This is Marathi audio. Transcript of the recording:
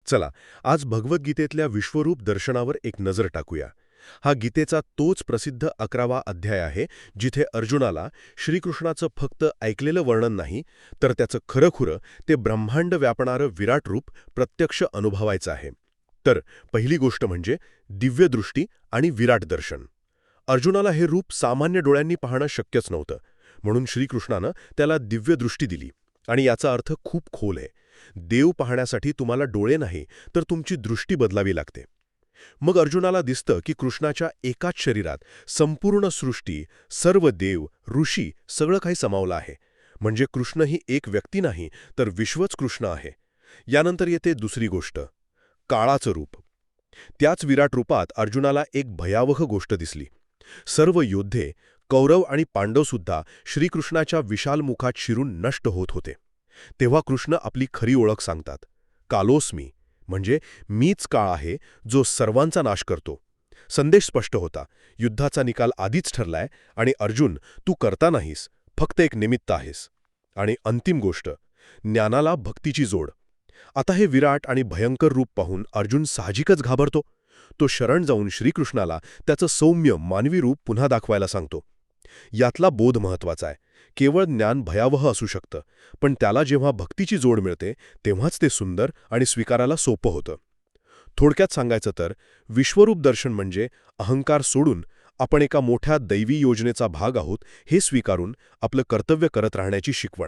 चला, आज भगवद्गीतेतल्या विश्वरूप दर्शनावर एक नजर टाकूया. हा गीतेचा तोच प्रसिद्ध 11वा अध्याय आहे, जिथे अर्जुनाला श्रीकृष्णाचं फक्त ऐकलेलं वर्णन नाही, तर त्याचं खरंखुरं ते ब्रह्मांड व्यापणारं विराट रूप प्रत्यक्ष अनुभवायचं आहे. तर पहिली गोष्ट म्हणजे दिव्यदृष्टी आणि विराट दर्शन. अर्जुनाला हे रूप सामान्य डोळ्यांनी पाहणं शक्यच नव्हतं, म्हणून श्रीकृष्णानं त्याला दिव्यदृष्टी दिली. आणि याचा अर्थ खूप खोल आहे. देव पाहण्यासाठी तुम्हाला डोळे नाही, तर तुमची दृष्टी बदलावी लागते. मग अर्जुनाला दिसतं की कृष्णाच्या एकाच शरीरात संपूर्ण सृष्टी, सर्व देव, ऋषी सगळं काही समावलं आहे. म्हणजे कृष्ण ही एक व्यक्ती नाही, तर विश्वच कृष्ण आहे. यानंतर येते दुसरी गोष्ट, काळाचं रूप. त्याच विराट रूपात अर्जुनाला एक भयावह गोष्ट दिसली. सर्व योद्धे, कौरव आणि पांडवसुद्धा श्रीकृष्णाच्या विशाल मुखात शिरून नष्ट होत होते. तेव्हा कृष्ण आपली खरी ओळख सांगतात. कालोस्मी, म्हणजे मीच काळ आहे, जो सर्वांचा नाश करतो. संदेश स्पष्ट होता, युद्धाचा निकाल आधीच ठरलाय आणि अर्जुन, तू करता नाहीस, फक्त एक निमित्त आहेस. आणि अंतिम गोष्ट, ज्ञानाला भक्तीची जोड. आता हे विराट आणि भयंकर रूप पाहून अर्जुन साहजिकच घाबरतो. तो शरण जाऊन श्रीकृष्णाला त्याचं सौम्य मानवी रूप पुन्हा दाखवायला सांगतो. यातला बोध महत्वाचा आहे. केवळ ज्ञान भयावह असू शकतं, पण त्याला जेव्हा भक्तीची जोड मिळते तेव्हाच ते सुंदर आणि स्वीकारायला सोपं होतं. थोडक्यात सांगायचं तर विश्वरूप दर्शन म्हणजे अहंकार सोडून आपण एका मोठ्या दैवी योजनेचा भाग आहोत हे स्वीकारून आपलं कर्तव्य करत राहण्याची शिकवण.